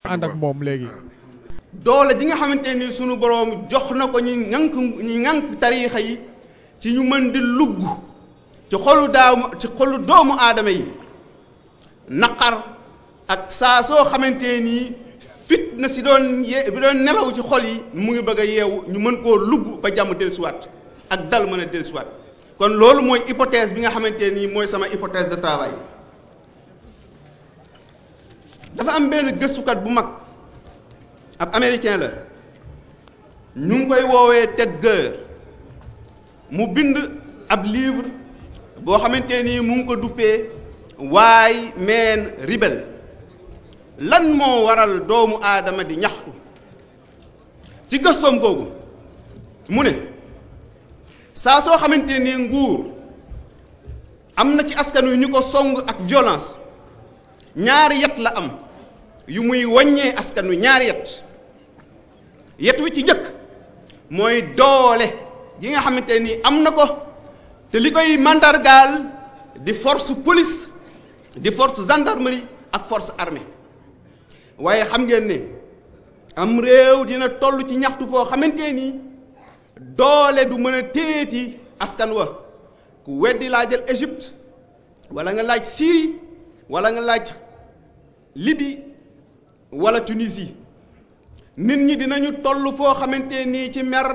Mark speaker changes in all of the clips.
Speaker 1: ànd ak moom léegi.
Speaker 2: doole ji nga xamante ni sunu boroom jox na ko ñi ŋànk tariixa yi ci ñu mën di lugg ci xolu doomu aadama yi naqar ak saa soo xamante ni fitna si bi doon nelaw ci xol yi mu ngi bëgg a yeewu ñu mën koo lugg ba jàmm dellusiwaat ak dal mën a dellusiwaat kon loolu mooy hypothèse bi nga xamante ni mooy sama hypothèse de travail. dafa am benn gëstukat bu mag ab américain la ñu ngi koy woowee Ted Gurr mu bind ab livre boo xamante ni mu ngi ko duppee Why Men Rebel lan moo waral doomu aadama di ñaxtu. ci gëstoom googu mu ne saa soo xamante ni nguur am na ci askan wi ñu ko song ak violence ñaari yet la am yu muy wàññee askan wi ñaari yet wi ci njëkk mooy doole gi nga xamante ni am na ko te li koy màndargaal di force police di force gendarmerie ak force armée waaye xam ngeen ne am réew dina toll ci ñaxtu foo xamante ni doole du mën a téeti askan wa ku weddi laa jël Égypte wala nga laaj Syrie wala nga laaj Libye wala Tunisie nit ñi dinañu toll foo xamante ni ci mer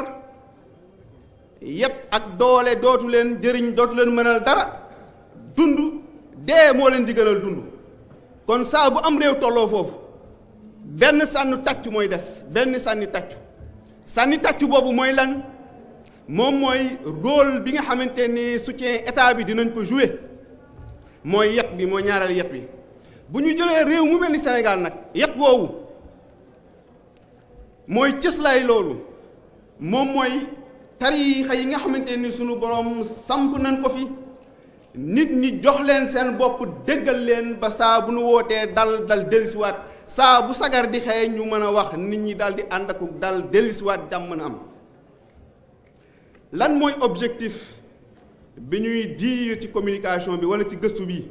Speaker 2: yet ak doole dootu leen jëriñ dootu leen mënal dara dund dee moo leen di gënal dund kon saa bu am réew tolloo foofu benn sànni tàccu mooy des benn sànni tàccu boobu mooy lan moom mooy rôle bi nga xamante ni soutien état bi dinañ ko jouer mooy yet bi mooy ñaareel yet bi bu ñu jëlee réew mu mel ni Sénégal nag yet woowu mooy cëslaay loolu moom mooy tariixa yi nga xamante ni sunu borom samp nañ ko fi nit ñi jox leen seen bopp déggal leen ba saa bu nu wootee dal dellusiwaat saa bu sagar di xëye ñu mën a wax nit ñi daal di ànd ak dal dellusiwaat jàmm mën a am lan mooy objectif bi ñuy diir ci communication bi wala ci gëstu bi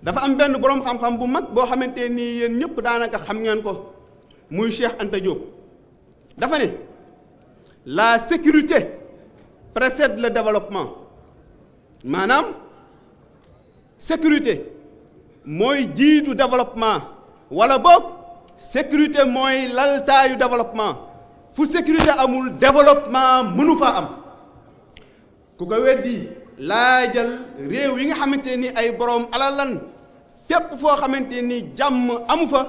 Speaker 2: dafa am benn boroom xam-xam bu mag boo xamante ni yéen ñëpp daanaka xam ngeen ko muy Cheikh Anta Diop dafa ne la sécurité précède le développement maanaam sécurité mooy jiitu développement wala boog sécurité mooy laltaayu développement fu sécurité amul développement mënu fa am ku ko weddi laajal réew yi nga xamante ni ay boroom alal lan fépp foo xamante ni jàmm amu fa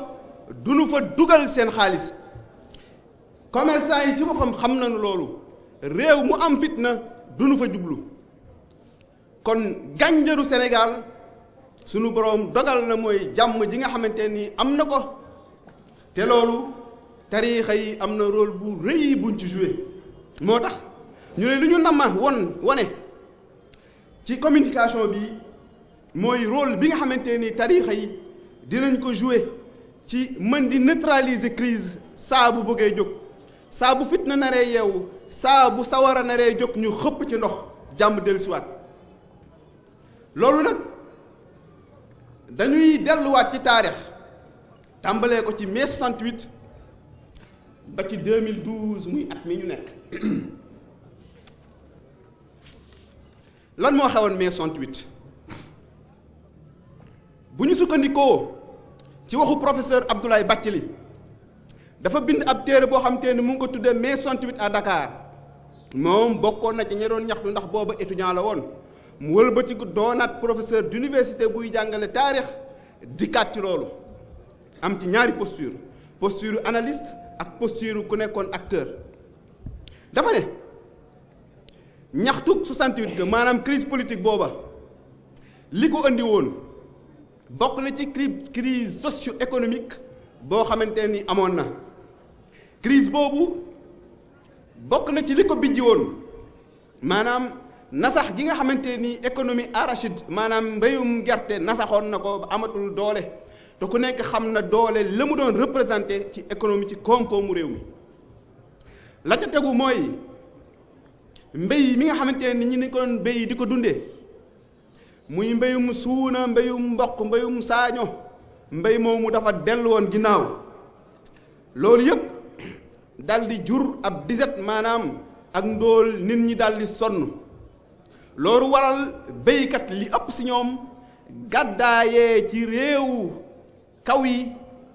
Speaker 2: duñu fa dugal seen xaalis commerçant yi ci boppam xam nañu loolu réew mu am fitna duñu fa jublu kon gànjaru Sénégal sunu boroom dogal na mooy jàmm ji nga xamante ni am na ko te loolu tariixa yi am na rôle bu rëy buñ ci joué moo tax ñu ne li ñu nama wone ci communication bi mooy rôle bi nga xamante ni tariixa yi dinañ ko joué ci mën di neutraliser crise saa bu bëggee jóg saa bu fitna naree yeewu saa bu sawara naree jóg ñu xëpp ci ndox jàmm dellusiwaat loolu nag dañuy delluwaat ci taarix tàmbalee ko ci mai 68 ba ci 2012 muy at mi ñu nekk lan moo xewoon mai 68 bu ñu sukkandikoo ci waxu professeur Abdoulaye Bathily dafa bind ab téere boo xam te ne mu ngi ko tuddee mai 68 à Dakar moom bokkoon na ci ña doon ñaxtu ndax booba étudiant la woon mu wëlbatiku doonaat professeur d'université buy jàngale taarix dikkaat ci loolu am ci ñaari posture analyste ak posture ku nekkoon acteur dafa ne ñaxtu 68 ga maanaam crise politique booba li ko andi woon bokk na ci crise socio-économique boo xamante ni amoon na crise boobu bokk na ci li ko bijji woon maanaam nasax gi nga xamante ni économie arachide maanaam mbéyum gerte nasaxoon na ko ba amatul doole te ku nekk xam na doole la mu doon représenté ci économie ci koom-koomu réew mi la ca tegu mooy mbéy mi nga xamante ni ñi ni ko doon béy di ko dundee muy mbéyum suuna mbéyum mboq mbéyum saaño mbéy moomu dafa dellu woon ginnaaw loolu yëpp dal di jur ab disette maanaam ak ndóol nit ñi dal di sonn loolu waral béykat li ëpp ci ñoom gàddaayee ci réewu kaw yi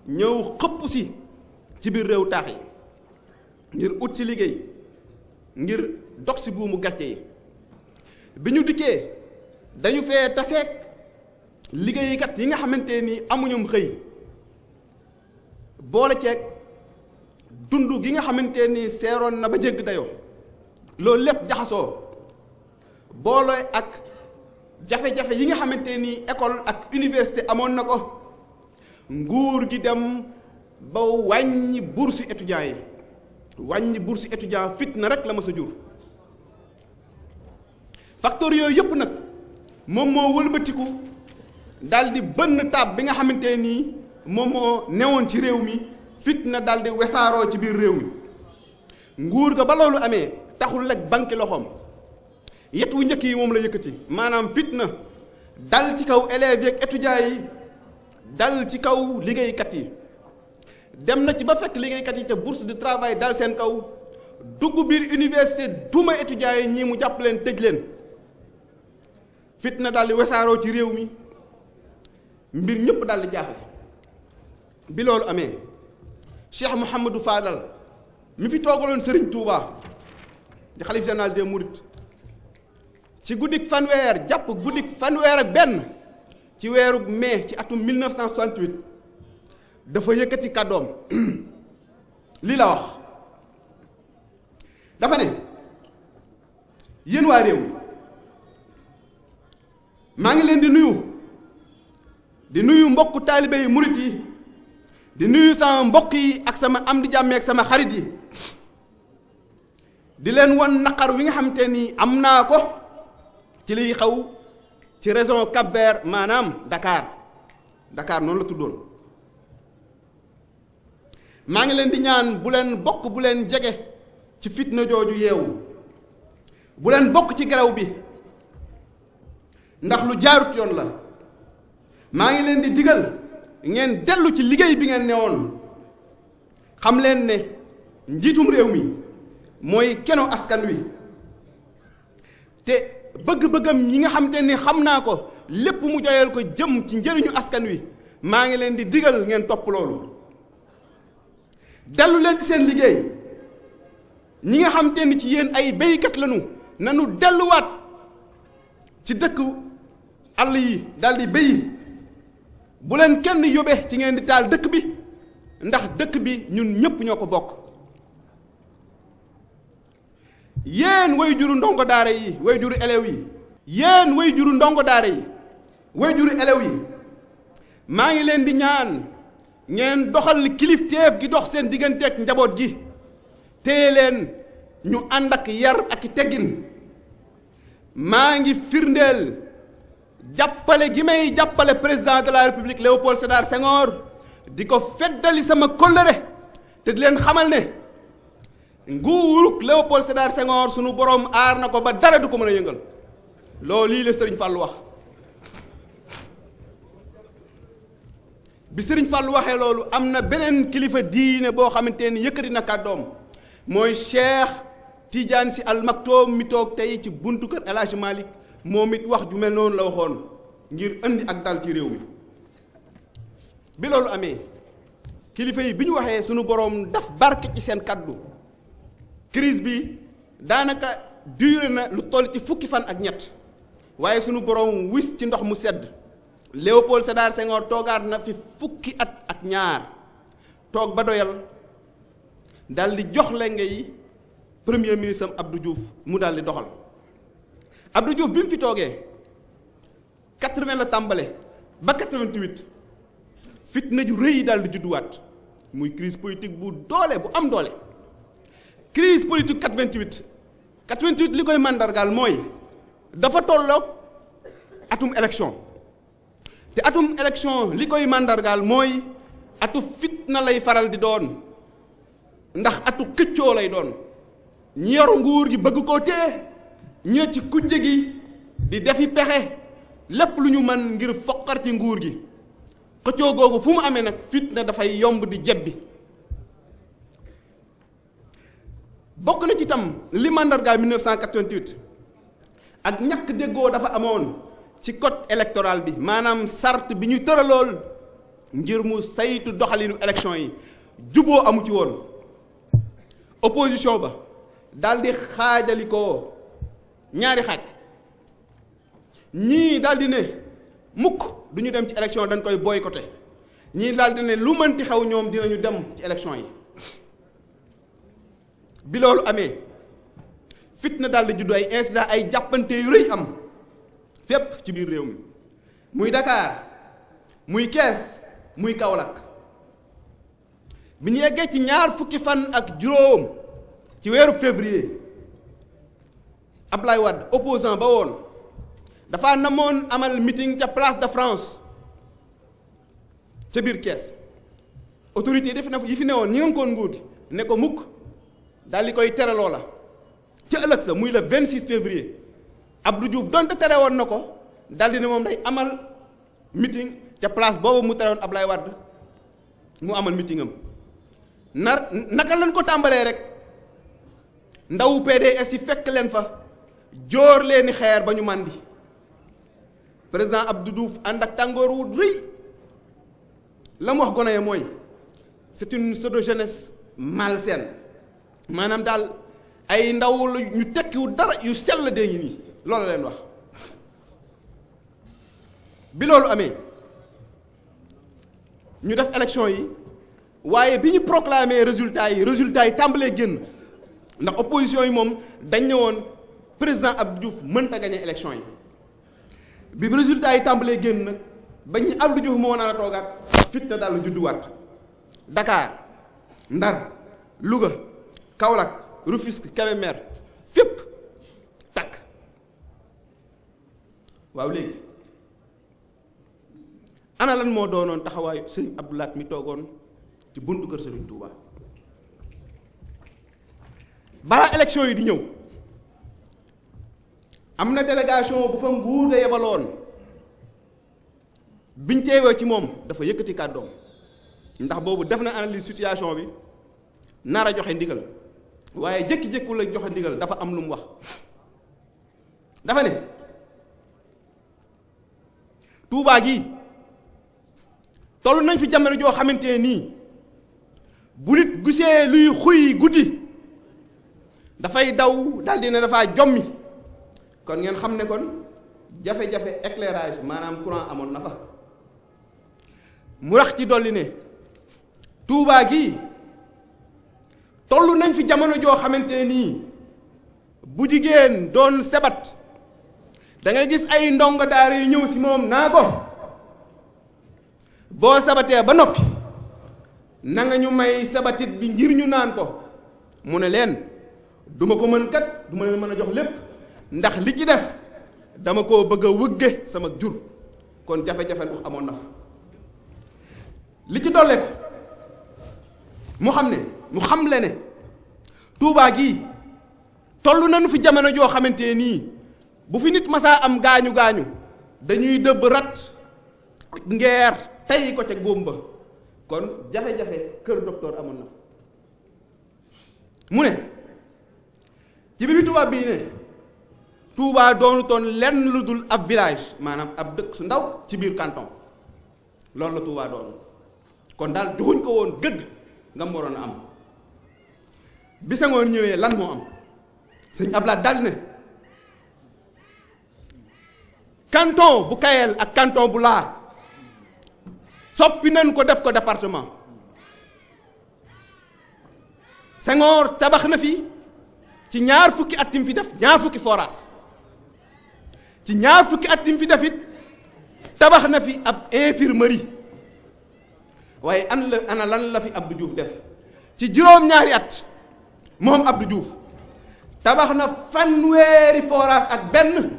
Speaker 2: ñëw xëpp ci biir réew taax yi ngir ut ci liggéey ngir dog ci buumu gàcce yi bi ñu dikkee dañu fee taseeg liggéeykat yi nga xamante ni amuñum xëy boole ceeg dund gi nga xamante ni seeroon na ba jégg dayoo loolu lépp jaxasoo boole ak jafe-jafe yi nga xamante ni école ak université amoon na ko nguur gi dem ba wàññi bourse étudiants yi wàññi bourse étudiant fitna rek la ma sa jur facteur yooyu yëpp nag moom moo wëlbatiku daldi bënn taab bi nga xamante nii moom moo newoon ci réew mi fitna daldi wesaaroo ci biir réew mi nguur ga ba loolu amee taxul rek banque loxoom yet wu njëkk yi moom la yëkkati maanaam fitna dal ci kaw élèves yeeg étudiants yi dal ci kaw liggéeykat yi dem na ci ba fekk liggéeykat yi te bourse de travail dal seen kaw dugg biir université duma étudiants yi ñii mu jàpp leen tëj leen fitna daldi wesaaroo ci réew mi mbir ñëpp daldi jaaxle bi loolu amee Cheikh Mouhamadou Fadal mi fi toogaloon Serigne Touba di xalif général des Mourides ci guddik fanweer jàpp guddik fanweer ak benn ci weeru mai ci atum 1968 dafa yëkkati kàddoom lii la wax dafa ne yéen waa réew mi maa ngi leen di nuyu mbokku taalibe yi murit yi di nuyu sama mbokk yi ak sama am di jàmme ak sama xarit yi di leen wan naqar wi nga xamante ni am naa ko ci liy xaw ci région Cap-Vert maanaam Dakar noonu la tuddoon maa ngi leen di ñaan bu leen jege ci fitna jooju yeewu bu leen bokk ci geraw bi ndax lu jaarut yoon la maa ngi leen di digal ngeen dellu ci liggéey bi ngeen newoon xam leen ne njiitum réew mi mooy keno askan wi te bëgg-bëggam yi nga xamante ni xam naa ko lépp mu joyal ko jëm ci njëriñu askan wi maa ngi leen di digal ngeen topp loolu dellu leen ci seen liggéey ñi nga xamante ni ci yéen ay béykat lañu nanu delluwaat ci dëkk àll yi daldi béyi bu leen kenn yóbbe ci ngeen di taal dëkk bi ndax dëkk bi ñun ñépp ñoo ko bokk yéen way juru ndongo daara yi way juru élèves yi yéen way juru ndongo daara yi way juru élèves yi maa ngi leen di ñaan ngeen doxal kilifteef gi dox seen digganteeg njaboot gi téye leen ñu ànd ak yar ak teggin maa ngi firndeel jàppale gi may jàppale président de la république Léopold Sédar Senghor di ko feddali sama kóllëre te di leen xamal ne nguurug Léopold Sédar Senghor sunu borom aar na ko ba dara du ko mën a yëngal loolu lii la Serigne Fallou wax bi Serigne Fallou waxee loolu am na beneen kilifa diine boo xamante ni yëkkati na kàddoom mooy Cheikh Tidiane Sy Al Maktoum mi toog tey ci buntu kër El Hadj Malick moom it wax ju mel noonu la waxoon ngir indi ak dal ci réew mi bi loolu amee kilifa yi bi ñu waxee sunu borom daf barke ci seen kaddu crise bi daanaka duré na lu toll ci fukki fan ak ñett waaye sunu borom wis ci ndox mu sedd Léopold Sédar Senghor toogaat na fi fukki at ak ñaar toog ba doyal dal di jox la ngay premier ministre am Abdou Diouf mu daal di doxal Abdou Diouf bi mu fi toogee 80 la tàmbale ba 88 fitna ju rëy daal di judduwaat muy crise politique bu doole bu am doole crise politique 88 li koy màndargaal mooy dafa tolloog atum élection te atum élection li koy màndargaal mooy atu fitna lay faral di doon ndax atu këccoo lay doon ñi yor nguur gi bëgg koo téye ñi ci kujje gi di defi pexe lépp lu ñu mën ngir foqar ci nguur gi xëccoo googu fu mu amee nag fitna dafay yomb di jebbi bokk na ci tam li mandargaal 1988 ak ñàkk déggoo dafa amoon ci code électoral bi maanaam sart bi ñu tëralool ngir mu saytu doxalinu élection yi juboo amu ci woon opposition ba daldi xaajali ko ñaari xaaj ñii daldi ne mukk du ñu dem ci élection dañ koy boycotté ñii daldi ne lu mënti xew ñoom dinañu dem ci élection yi bi loolu amee fitna daldi juddu ay incident ay jàppante yu rëy am fépp ci biir réew mi muy Dakar muy Kees muy Kaolack bi ñu yeggee ci ñaar fukki fan ak juróom ci weeru février Ablaye Wade opposant ba woon dafa namoon amal meeting ca place de France ca biir Kees autorité yi fi newoon ñi nga koon nguur gi ne ko mukk daal di koy tere loola ca ëllëg sa muy le 26 février Abdou Diouf donte tere woon na ko daal di ne moom day amal meeting ca place boobu mu tere woon Ablaye Wade mu amal meeting am naka lañ ko tàmbalee rek ndawu PDS yi fekk leen fa jóor leeni xeer ba ñu màndi président Abdou Diouf ànd ak tàngoor wu rëy la mu wax gone ya mooy c'est une pseudo-jeunesse malsaine maanaam daal ay ndaw la ñu tekkiwu dara yu sell dee ngi nii loolu leen wax bi loolu amee ñu def élection yi waaye bi ñu proclamer résultats yi tàmbalee génn ndax opposition yi moom dañ ne woon président Abdou Diouf mënta gagné élection yi bi résultats yi tàmbalee génn nag bañ ñu Abdou Diouf moo naan a toogaat fitna daal lu judduwaat Dakar Ndar Louga Kaolack Rufisque Kébémer fépp takk waaw léegi ana lan moo doonoon taxawaayu Serigne Abdou Lahad mi toogoon ci buntu kër Serigne Touba balaa élection yi di ñëw am na délégation bu fa nguur de yebaloon biñ teewee ci moom dafa yëkkati kàddoom ndax boobu def na analyse situation bi nar a joxe ndigal waaye jékki-jékku la joxe ndigal dafa am lu mu wax dafa ne Touba gi toll nañ fi jamono joo xamante nii bu nit gisee luy xuy guddi dafay daw daldi ne dafaa jommi kon ngeen xam ne kon jafe-jafe éclairage maanaam courant amoon na fa mu rax ci dolli ne Touba gi toll nañ fi jamono joo xamante nii bu jigéen doon sebat da ngay gis ay ndongo daara yu ñëw si moom naa ko boo sabatee ba noppi na nga ñu may sabatit bi ngir ñu naan ko mu ne leen duma ko mën kat duma leen mën a jox lépp ndax li ci des dama koo bëgg a wëgge sama jur kon jafe-jafe ndox amoon na fa li ci dolle ko mu xam le ne Touba gii toll nañu fi jamono joo xamante nii bu fi nit masaa am gaañu dañuy dëbb rat ak ngeer tey ko ca góom ba kon jafe-jafe kër docteur amoon na mu ne ci bi Touba bii ne Touba doonu toon lenn lu dul ab village maanaam ab dëkk su ndaw ci biir canton loolu la Touba doon kon daal joxuñ ko woon gëdd nga mu waroon a am bi Senghor ñëwee lan moo am sëñ Ablaye daal ne canton bu Kayel ak canton bu laa soppi nañ ko def ko département Senghor tabax na fi ci ñaar fukki at yi fi def ñaar fukki forage ci ñaar fukki at yi fi def it tabax na fi ab infirmerie waaye ana lan la fi Abdou Diouf def ci juróom-ñaari at moom Abdou Diouf tabax na fanweeri forage ak benn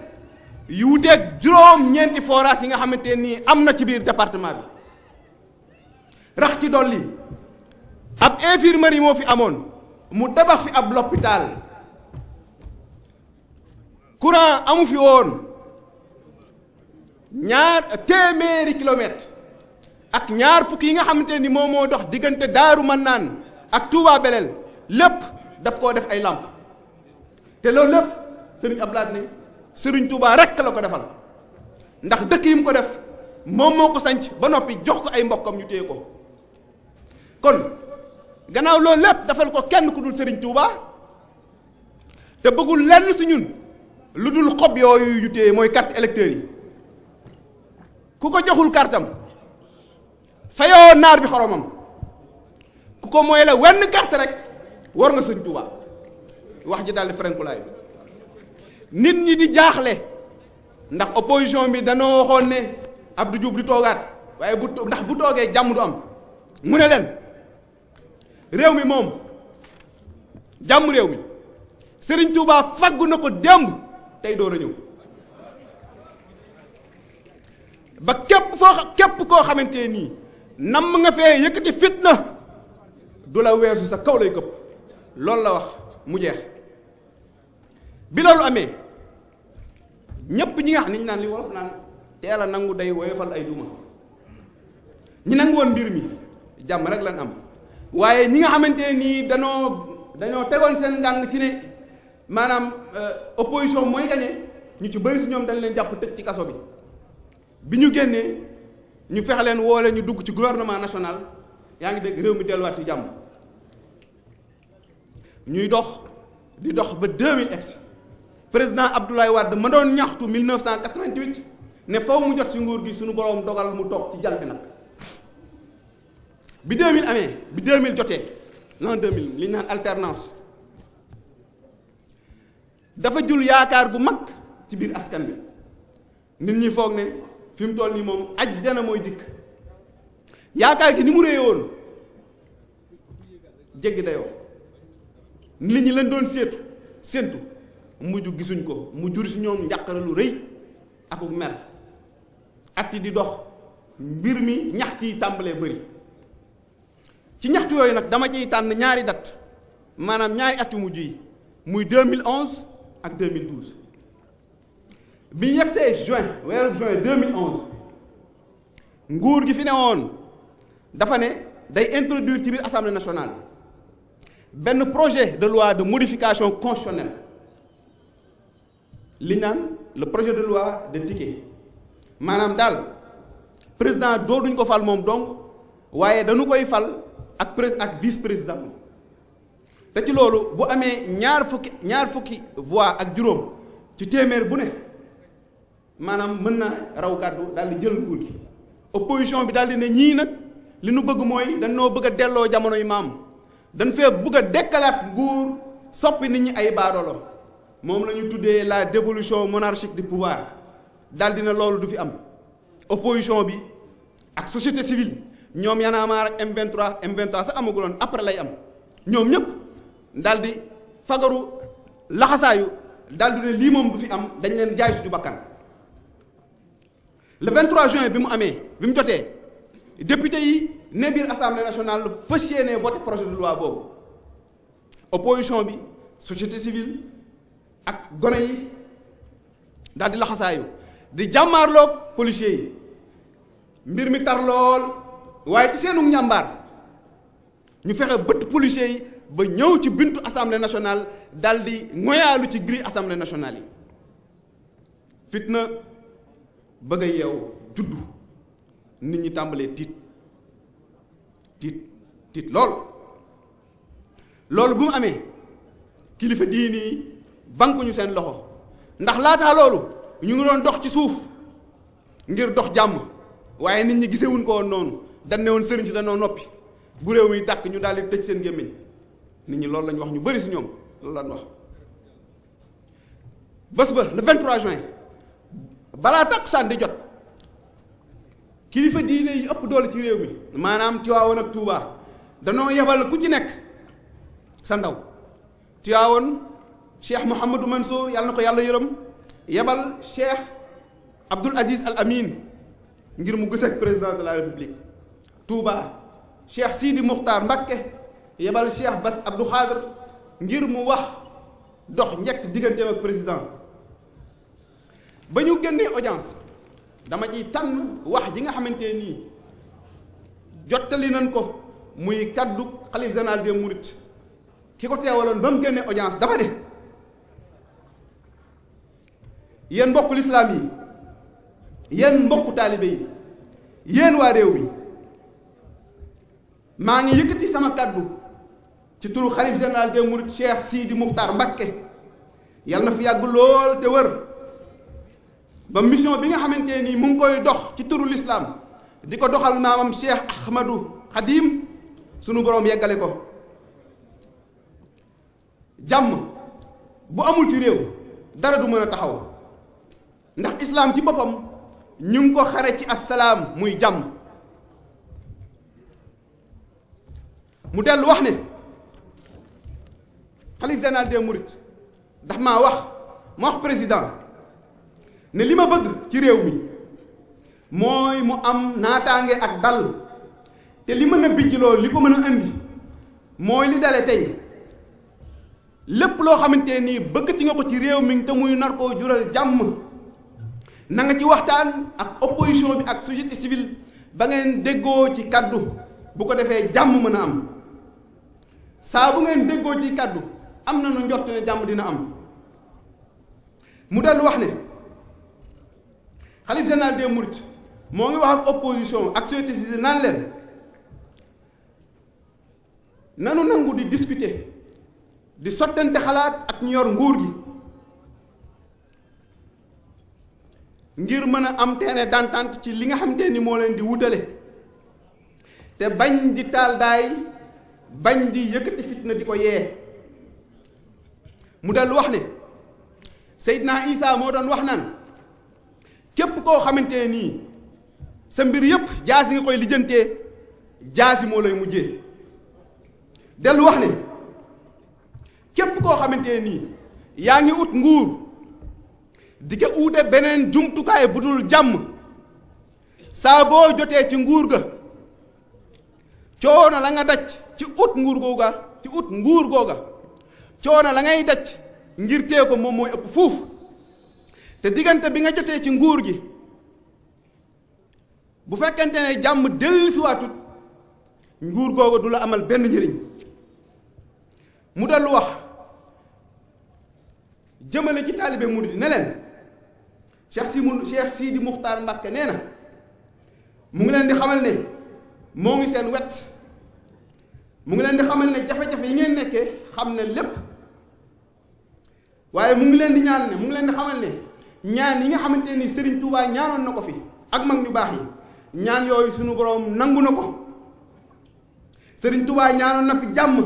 Speaker 2: yu wuteeg juróom-ñeenti forage yi nga xamante nii am na ci biir département bi rax ci dolli ab infirmerie moo fi amoon mu tabax fi ab l'hôpital courant amu fi woon ñaar téeméeri kilomètre ak ñaar fukki yi nga xamante ni moom moo dox diggante Daaru Mannaan ak Touba Belel lépp daf koo def ay làmp te loolu lépp Serigne Abdou Lahad ne Serigne Touba rekk la ko defal ndax dëkk yi mu ko def moom moo ko sanc ba noppi jox ko ay mbokkam ñu téye ko kon gannaaw loolu lépp defal ko kenn ku dul Serigne Touba te bëggul lenn si ñun lu dul xob yooyu ñu téye mooy carte électeur yi ku ko joxul kartam fayoo naar bi xoromam ku ko mooy la wenn carte rek war nga Serigne Touba wax ji daal di ferenkulaayu nit ñi di jaaxle ndax opposition bi danoo waxoon ne Abdou Diouf di toogaat waaye ndax bu toogee jàmm du am mu ne leen réew mi moom jàmm réew mi Serigne Touba faggu na ko démb tey door a ñëw ba képp koo xamante nii nam nga fee yëkkati fitna du la weesu sa kaw lay këpp loolu la wax mu jeex bi loolu amee ñépp ñi nga xam ni ñu naan li wolof naan teel a nangu day woyofal ay duma ñi nangu woon mbir mi jàmm rek lan am waaye ñi nga xamante nii dañoo tegoon seen ngàng ci ne maanaam opposition mooy gañe ñu ci bëri si ñoom dañ leen jàpp tëj ci kaso bi ñu génnee ñu fexe leen woole ñu dugg ci gouvernement national yaa ngi dégg réew mi delluwaat si jàmm ñuy dox di dox ba 2000 président Abdoulaye Wade ma doon ñaxtu 1988 ne faw mu jot si nguur gi suñu boroom dogal mu toog ci jal bi nag bi 2000 amee bi 2000 jotee l'an 2000 li ñu naan alternance dafa jul yaakaar gu mag ci biir askan bi nit ñi foog ne fi mu toll nii moom ajjana mooy dikk yaakaar gi ni mu réye woon jéggi dayoo nit ñi leen doon séentu mujj gisuñ ko mu jur si ñoom njàqare lu rëy akuk mer atti di dox mbir mi ñaxti yi tàmbalee bëri ci ñaxtu yooyu nag dama ciy tànn ñaari date maanaam ñaari at yu mujj yi muy 2011 ak 2012 bi ñu yegsee weeru juin 2011 nguur gi fi ne woon dafa ne day introduire ci biir assemblée nationale benn projet de loi de modification constitutionnelle li naan le projet de loi de ticket maanaam daal président duñ ko fal moom donc waaye dañu koy fal ak vice président te ci loolu bu amee ñaar fukki voix ak juróom ci téeméer bu ne maanaam mën na raw gàddu daal di jël nguur gi opposition bi daal di ne ñii nag li nu bëgg mooy dañoo bëgg a delloo jamonoy maam dañ fee bëgg a dekkalaat nguur soppi nit ñi ay baadoolo moom la ñu tuddee la dévolution monarchique du pouvoir daal dina loolu du fi am opposition bi ak société civile ñoom Y'en a marre ak M23 sax amaguloon après lay am ñoom ñëpp daal di fagaru laxasaayu daal di ne lii moom du fi am dañ leen jaay suñu bakkan le 23 juin bi mu jotee député yi ne biir assemblée nationale fas yéene voté projet de loi boobu opposition bi société civile ak gone yi daal di laxasaayu di jàmmaarloog policiers yi mbir mi tar lool waaye ci seenu njàmbaar ñu fexe bëtt policiers yi ba ñëw ci bintu assemblée nationale daal di ngoyaalu ci grille assemblée nationale yi fitna bëgg a yeew juddu nit ñi tàmbalee tiit loolu bu mu amee kilifa diini yi banku ñu seen loxo ndax laataa loolu ñu ngi doon dox ci suuf ngir dox jàmm waaye nit ñi gisewuñ ko woon noonu dañ ne woon sëriñ si dañoo noppi bu réew mi tàkk ñu daal di tëj seen gémmiñ nit ñi loolu lañ wax ñu bari si ñoom loolu lañ wax bés ba le 23 juin balaa takkusaan di jot kilifa diine yi ëpp doole ci réew mi maanaam Tiwaawoon ak Touba danoo yebal ku ci nekk sa ndaw Tiwaawoon Cheikh Mouhamadou Mansour yàlla na ko yàlla yërëm yebal Cheikh Abdoul Aziz Al Amin ngir mu gis ak président de la République Touba Cheikh Sidi Mokhtar Mbacké yebal Cheikh Bass Abdou Khadre ngir mu wax dox njëkk digganteem ak président ba ñu génnee audience dama ciy tànn wax ji nga xamante nii jottali nañ ko muy kaddu xalif général des mourides ki ko teewaloon ba mu génnee audience dafa ne yéen mbokku lislaam yi yéen mbokku taalibe yi yéen waa réew mi maa ngi yëkkati sama kaddu ci turu xalif général des mourides Cheikh Sidi Muxtaar Mbakke yàlla na fi yàgg lool te wër ba mission bi nga xamante nii mu ngi koy dox ci turu lislaam di ko doxal maamam Cheikh Ahmadou Khadim sunu boroom yeggale ko jàmm bu amul ci réew dara du mën a taxaw ndax islaam ci boppam ñu ngi ko xare ci assalaam muy jàmm mu dellu wax ne xalif général des mourides ndax ma wax président ne li ma bëgg ci réew mi mooy mu am naataange ak dal te li mën a bijj loolu li ko mën a indi mooy li dale tey lépp loo xamante nii bëggati nga ko ci réew mi te muy nar koo jural jàmm na nga ci waxtaan ak opposition bi ak société civile ba ngeen déggoo ci kaddu bu ko defee jàmm mën a am saa bu ngeen déggoo ci kaddu am na nu njort ne jàmm dina am mu dellu wax ne xalif général des mourides moo ngi wax ak opposition ak société civile naan leen nanu nangu di discuter di sottante xalaat ak ñu yor nguur gi ngir mën a am terrain d'entente ci li nga xamante ni moo leen di wutale te bañ di taal daay bañ di yëkkati fitna di ko yee mu dellu wax ne Seydina Isa moo doon wax naan képp koo xamante nii sa mbir yépp jaasi nga koy lijjantee jaasi moo lay mujjee dellu wax ne képp koo xamante nii yaa ngi ut nguur di ko uute beneen jumtukaay bu dul jàmm saa boo jotee ci nguur ga coono la nga daj ci ut nguur googa coono la ngay daj ngir tee ko moom mooy ëpp fuuf te diggante bi nga jotee ci nguur gi bu fekkente ne jàmm dellusiwaatut nguur googa du la amal benn njëriñ mu dellu wax jëmale ci taalibe murid ne leen Cheikh Sidi Muxtaar Mbàkke nee na mu ngi leen di xamal ne moo ngi seen wet mu ngi leen di xamal ne jafe-jafe yi ngeen nekkee xam ne lépp waaye mu ngi leen di ñaan ne mu ngi leen di xamal ne ñaan yi nga xamante ni Serigne Touba ñaanoon na ko fi ak mag ñu baax yi ñaan yooyu suñu boroom nangu na ko Serigne Touba ñaanoon na fi jàmm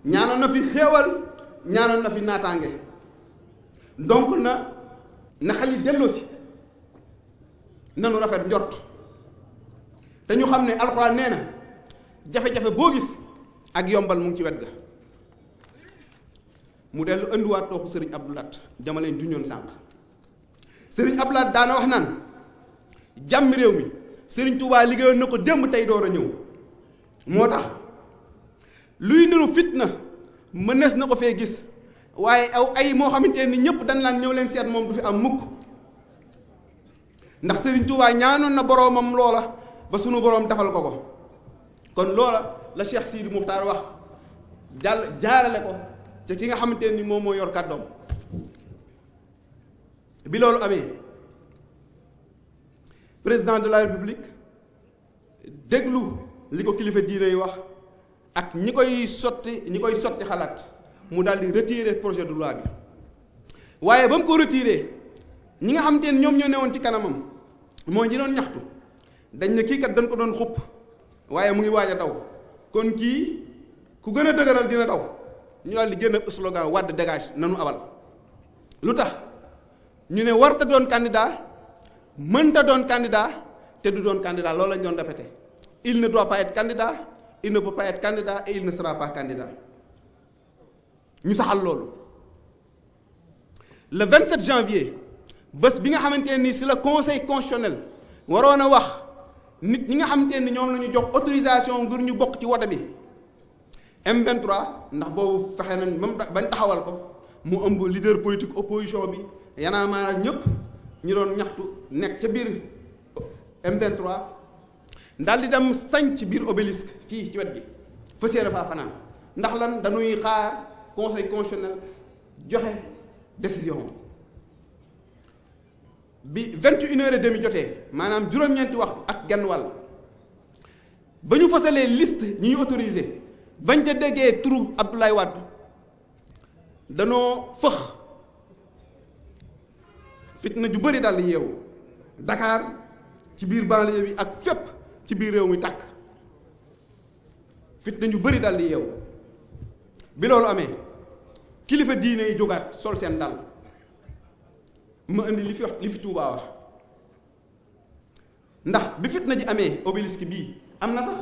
Speaker 2: ñaanoon na fi xéewal ñaanoon na fi naataange donc na xel yi delloo si nanu rafet njort te ñu xam ne alxuraan nee na jafe-jafe boo gis ak yombal mu ngi ci wet ga mu dellu indiwaat tooxu sëriñ Abdou Lahat dama leen junjoon sànq sëriñ Abdou Lahat daana wax naan jàmmi réew mi sëriñ Touba liggéeyoon na ko démb tey door a ñëw moo tax luy niru fitna mënees na ko fee gis waaye aw ay moo xamante ni ñëpp dañ laan ñëw leen seet moom du fi am mukk ndax sëriñ Touba ñaanoon na boroomam loola ba sunu boroom defal ko ko kon loola la Cheikh Sidi Muxtaar wax jaarale ko te ki nga xamante ni moom moo yor kàddoom bi loolu amee président de la république déglu li ko kilifa diine yi wax ak ñi koy sotti xalaat mu daal di retirer projet de loi bi waaye ba mu ko retirer ñi nga xamante ni ñoom ñoo newoon ci kanamam mooy ñi doon ñaxtu dañ ne kii kat dañ ko doon xupp waaye mu ngi waaj a daw kon kii ku gën a dëgëral dina daw ñu daal di génn slogan Wade dégage nanu abal lu tax ñu ne warta doon candidat mënta doon candidat te du doon candidat loolu lañ doon répété il ne doit pas être candidat il ne peut pas être candidat et il ne sera pas candidat ñu saxal loolu le 27 janvier bés bi nga xamante ni si la conseil constitutionnel waroon a wax nit ñi nga xamante ni ñoom la ñu jox autorisation ngir ñu bokk ci wote bi M23 ndax boobu fexe nañ même bañ taxawal ko mu ëmb leader politique opposition bi yanaa maanaam ñëpp ñu doon ñaxtu nekk ca biir M23 daal di dem sañ ci biir obélisque fii ci wet gi fas yéene faa fanaan ndax lan dañuy xaar conseil constitutionnel joxe décision bi 21h30 jotee maanaam juróom-ñeenti waxtu ak genn wàll ba ñu fasalee liste ñi ñu autorisé bañ ca déggee turu Abdoulaye Wade danoo fëx fitna ju bëri daal di yeewu Dakar ci biir banlieue bi ak fépp ci biir réew mi tàkk fitna ñu bëri daal di yeewu bi loolu amee kilifa diine yi jógaat sol seen dal ma indi li fi Touba wax ndax bi fitna ji amee obélisque bii am na sax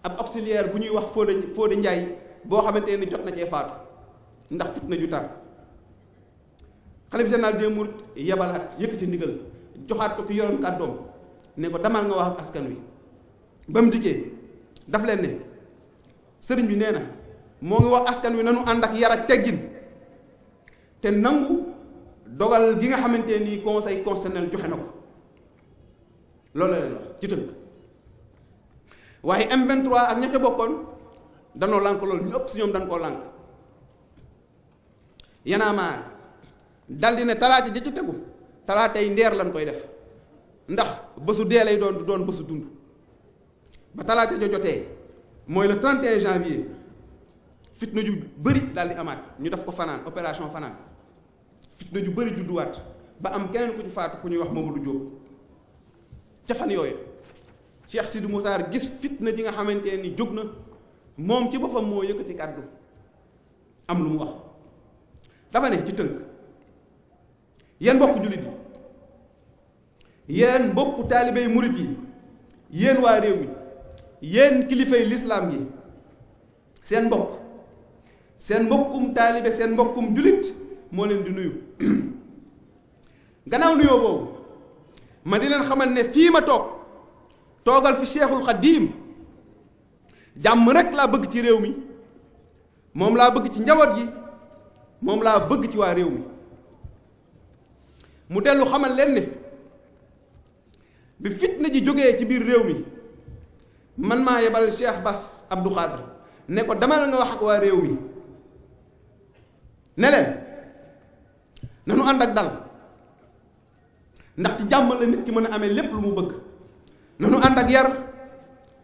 Speaker 2: ab auxiliaire bu ñuy wax Fodé Ndiaye boo xamante ne jot na cee faatu ndax fitna ju tar xalifa général des mourides yebalaat yëkkati ndigal joxaat ko ki yoroon kàddoom ne ko demal nga wax ak askan wi ba mu dikkee daf leen ne sëriñ bi nee na moo ngi wax askan wi nanu ànd ak yar ak teggin te nangu dogal gi nga xamante ni conseil constitutionnel joxe na ko loolu la leen wax ci tënk waaye M23 ak ña ca bokkoon danoo lànk loolu ñu ëpp si ñoom dañ koo lànk yanamaar dal di ne talaata ja ci tegu talaatay ndeer lañ koy def ndax bésu dee lay doon du doon bésu dund ba talaata ja jotee mooy le 31 janvier fitna ju bëri daal di amaat ñu def ko fanaan opération fanaan fitna ju bëri judduwaat ba am keneen ku ci faatu ku ñuy wax Mamadou Diop ca fan yooyu Cheikh Sidi Moukhtar gis fitna ji nga xamante ni jóg na moom ci boppam moo yëkkati kàddu am lu mu wax dafa ne ci tënk yéen mbokk jullit yi yéen mbokku taalibey murit yi yéen waa réew mi yéen kilifay lislaam gi seen mbokk seen mbokkum taalibe seen mbokkum jullit moo leen di nuyu gannaaw nuyoo boobu ma di leen xamal ne fii ma toogal fi Cheikhul Khadim jàmm rek laa bëgg ci réew mi moom laa bëgg ci njaboot gi moom laa bëgg ci waa réew mi mu dellu xamal leen ne bi fitna ji jógee ci biir réew mi man maa yebal Cheikh Bass Abdou Khadre ne ko demal nga wax ak waa réew mi ne leen nanu ànd ak dal ndax ci jàmm la nit ki mën a amee lépp lu mu bëgg nanu ànd ak yar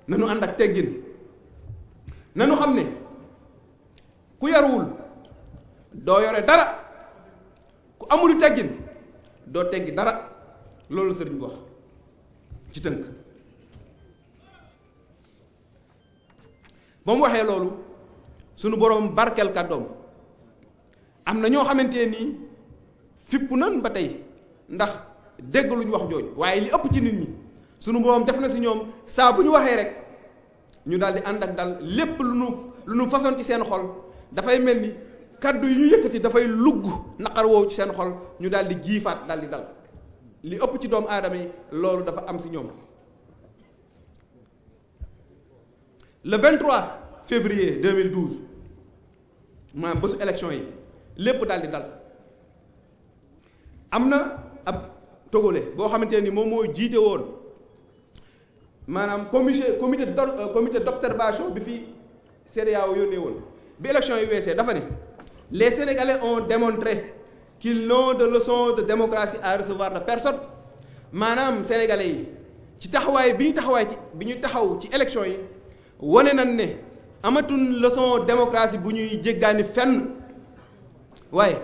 Speaker 2: nanu ànd ak teggin nanu xam ne ku yaruwul doo yore dara ku amul teggin doo teggi dara loolu sëriñ bi wax ci tënk ba mu waxee loolu sunu boroom barkeel kàddoom am na ñoo xamante nii fipp nan ba tey ndax dégg lu ñu wax jooju waaye li ëpp ci nit ñi sunu boroom def na si ñoom saa bu ñu waxee rek ñu daal di ànd ak dal lépp lu nu façon ci seen xol dafay mel ni kaddu yi ñu yëkkati dafay lugg naqar woowu ci seen xol ñu daal di jiifaat daal di dal li ëpp ci doomu aadama yi loolu dafa am si ñoom. Le 23 février 2012 maanaam bésu élection yi lépp daal di dal am na ab togolais boo xamante ni moom moo jiite woon maanaam comité d'observation bi fi CEDEAO yónnee woon bi élection yi weesee dafa ne les Sénégalais ont démontré qu'ils n'ont de leçon de démocratie à recevoir de personne maanaam sénégalais yi ci taxawaay bi ñu taxaw ci élection yi wane nañ ne amatuñ leçon démocratie bu ñuy jéggaani fenn waaye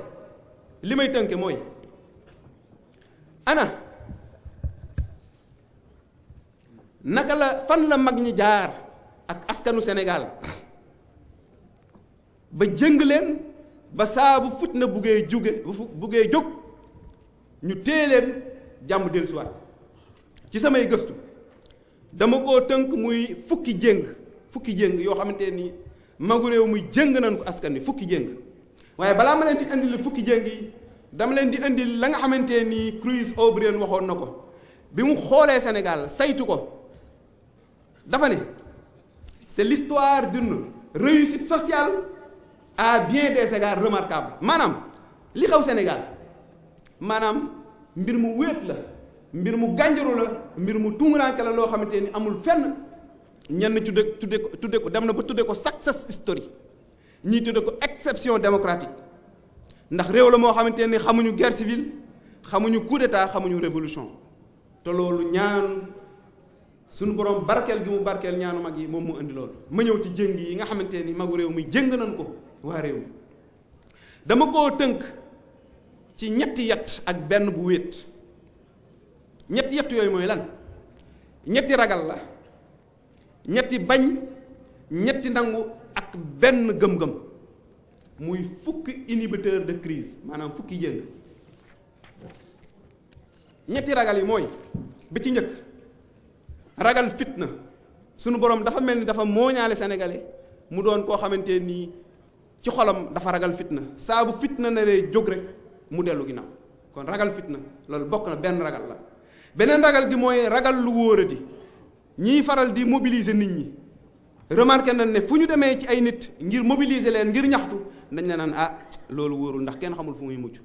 Speaker 2: li may tënke mooy ana naka la fan la mag ñi jaar ak askanu Sénégal ba jëng leen ba saa bu fitna buggee jóg ñu téye leen jàmm dellusiwaat ci samay gëstu dama koo tënk muy fukki jéng yoo xamante ni magu réew muy jëng nañ ko askan wi fukki jéng waaye balaa ma leen di indil fukki jéng yi dama leen di indil la nga xamante ni Louis O'Brien waxoon na ko bi mu xoolee Sénégal saytu ko dafa ne c'est l'histoire d'une réussite sociale à bien des égards remarquable maanaam li xew Sénégal maanaam mbir mu wéet la mbir mu gànjaru la mbir mu tumuranke la loo xamante ni amul fenn ñenn tudde ko dem na ba tudde ko success story ñii tudde ko exception démocratique ndax réew la moo xamante ni xamuñu guerre civile xamuñu coup d'état xamuñu révolution te loolu ñaan suñu borom barkeel gi mu barkeel ñaanu mag yi moom mu indi loolu. ma ñëw ci jéng yi nga xamante ni magu réew mi jéng nañ ko waa réew mi dama koo tënk ci ñetti yett ak benn bu wéet ñetti yett yooyu mooy lan ñetti ragal la ñetti bañ ñetti nangu ak benn gëm-gëm muy fukki inhibiteur de crise maanaam fukki jéng ñetti ragal yi mooy bi ci njëkk ragal fitna sunu borom dafa mel ni dafa mooñaale sénégalais mu doon koo xamante nii ci xolam dafa ragal fitna saa bu fitna naree jóg rek mu dellu ginnaaw kon ragal fitna loolu bokk na benn ragal la beneen ragal gi mooy ragal lu wóoradi ñiy faral di mobiliser nit ñi remarqué nañ ne fu ñu demee ci ay nit ngir mobiliser leen ngir ñaxtu dañ ne naan ah loolu wóorul ndax kenn xamul fu muy mujj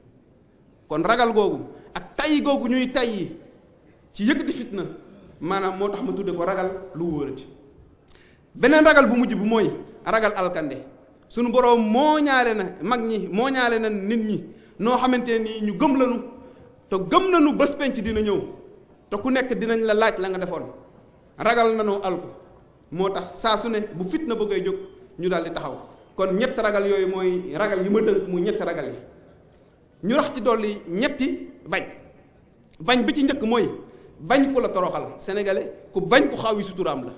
Speaker 2: kon ragal googu ak tay googu ñuy tay ci yëkkati fitna maanaam moo tax ma tudde ko ragal lu wóorati beneen ragal bu mujj bi mooy ragal alkande sunu boroom moo ñaare na mag ñi moo ñaare na nit ñi noo xamante ni ñu gëm lanu te gëm nañu bés penc dina ñëw te ku nekk dinañ la laaj la nga defoon ragal nanoo alku moo tax saa su ne bu fitna bëggee jóg ñu daal di taxaw kon ñett ragal yooyu mooy ragal yi ma tënk mu ñetti ragal yi ñu rax ci dolli ñetti bañ bi ci njëkk mooy bañ ku la toroxal sénégalais ku bañ ku xaw yi suturaam la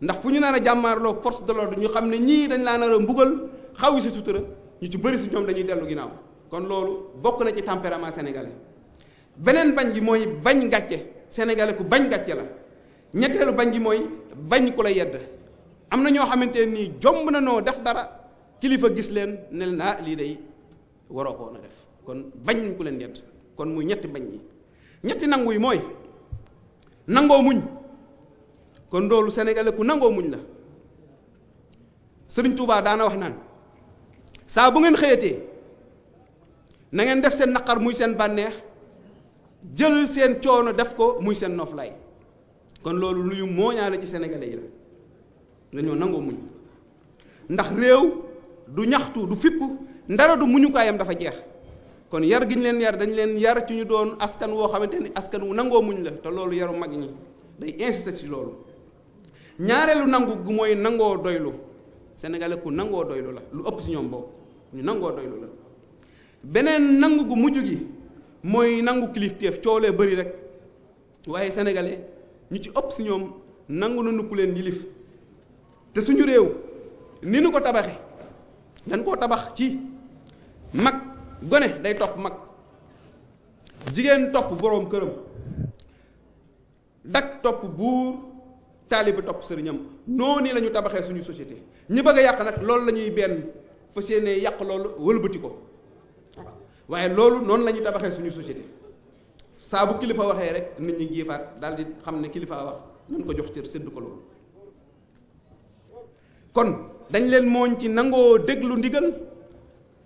Speaker 2: ndax fu ñu naan a jàmmaarloo force de l'ordre ñu xam ne ñii dañ laa nar a mbugal xaw yi si sutura ñu ci bëri si ñoom dañuy dellu ginnaaw kon loolu bokk na ci tempérament sénégalais beneen bañ gi mooy bañ gàcce sénégalais ku bañ gàcce la ñetteelu bañ gi mooy bañ ku la yedd am na ñoo xamante nii jomb na noo def dara kilifa gis leen ne leen ah lii day waroo ko woon a def kon bañ nañ ku leen yedd kon muy ñetti bañ yi ñetti nangu yi mooy nangoo muñ kon loolu sénégalais ku nangoo muñ la Sëriñ Tuubaa daana wax naan saa bu ngeen xëyatee na ngeen def seen naqar muy seen bànneex jël seen coono def ko muy seen noflaay kon loolu lu ñu mooñaale ci sénégalais yi la dañoo nangoo muñ ndax réew du ñaxtu du fipp ndara du muñukaayam dafa jeex kon yar gi ñu leen yar dañ leen yar ci ñu doon askan woo xamante ni askan wu nangoo muñ la te loolu yaru mag ñi day insister ci loolu ñaareelu nangu gu mooy nangoo doylu sénégalais ku nangoo doylu la lu ëpp ci ñoom boobu ñu nangoo doylu la beneen nangu gu mujj gi mooy nangu kilifteef coolee bëri rek waaye sénégalais ñu ci ëpp ci ñoom nangu na nukku leen yilif te suñu réew ni nu ko tabaxe dañ koo tabax ci mag gone day topp mag jigéen topp boroom këram dak topp buur taalibe topp sëriñam noonu la ñu tabaxee suñu société ñi bëgg a yàq nag loolu la ñuy benn fas yéene yàq loolu wëlbati ko waaye loolu noonu la ñuy tabaxee suñu société saa bu kilifa waxee rek nit ñi jiifaat daal di xam ne kilifa wax nañ ko jox cër sédd ko loolu kon dañ leen mooñ ci nangoo déglu ndigal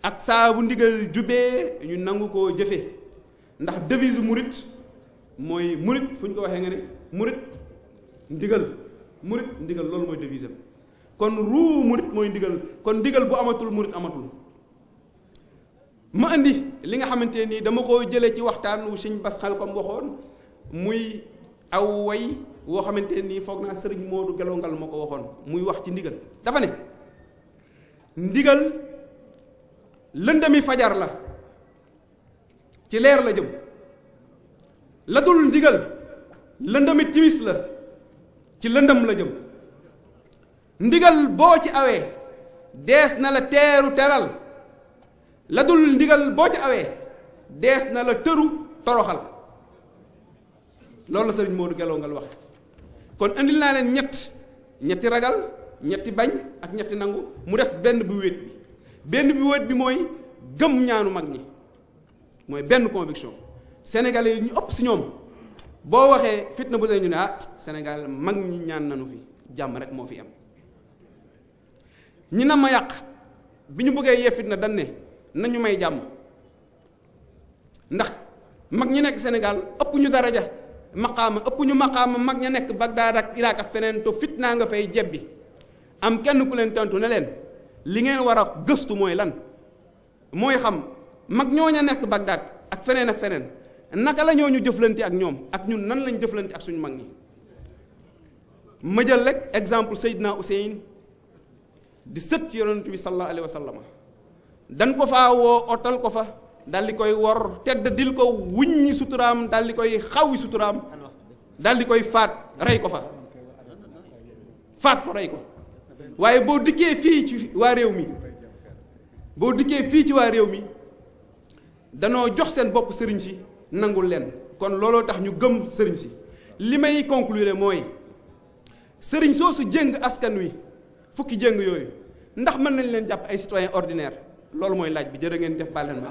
Speaker 2: ak saa bu ndigal jubee ñu nangu koo jëfe ndax devise murit mooy murit fu ñu ko waxee nga ne murit ndigal loolu mooy devise am kon ruu murit mooy ndigal kon ndigal bu amatul murit amatul ma indi li nga xamante nii dama ko jëlee ci waxtaan wu Sëñ Bass Xelkom waxoon muy aw way woo xamante nii foog naa sëriñ Modou Gelongal moo ko waxoon muy wax ci ndigal dafa ne ndigal lëndami fajar la ci leer la jëm la dul ndigal lëndami timis la ci lëndëm la jëm ndigal boo ci awee dees na la teeru teral la dul ndigal boo ci awee dees na la tëru toroxal loolu la sëriñ Modou Gelongal wax kon indil naa leen ñetti ragal ñetti bañ ak ñetti nangu mu des benn bu wéet bi benn bi wéet bi mooy gëm ñaanu mag ñi mooy benn conviction sénégalais yi ñu ëpp si ñoom boo waxee fitna bu dee ñu ne ah Sénégal mag ñi ñaan nanu fi jàmm rek moo fi am ñi na ma yàq bi ñu bëggee yee fitna dañ ne nañu may jàmm ndax mag ñi nekk Sénégal ëpp ñu daraja maqaama ëpp ñu maqaama mag ña nekk Bagdad ak Irak ak feneen to fitnaa nga fay jebbi am kenn ku leen tontu ne leen li ngeen war a gëstu mooy lan mooy xam mag ñooña nekk Bagdad ak feneen naka la ñoo ñu jëflante ak ñoom ak ñun nan lañ jëflante ak suñu mag ñi. ma jël rek exemple Seydina Ousseyn di sët ci yonent bi sallallahu alayhi wa sallam dan ko faa woo otal ko fa dal di koy wor tedd dil ko wuññi suturaam dal di koy xawwi suturaam dal di koy faat rey ko fa faat ko rey ko waaye boo dikkee fii ci waa réew mi danoo jox seen bopp sëriñ si nangul leen kon looloo tax ñu gëm sëriñ si li may conclure mooy sëriñ soosu jëng askan wi fukki jëng yooyu ndax mën nañ leen jàpp ay citoyen ordinaire loolu mooy laaj bi jërë ngeen def bàlleen ma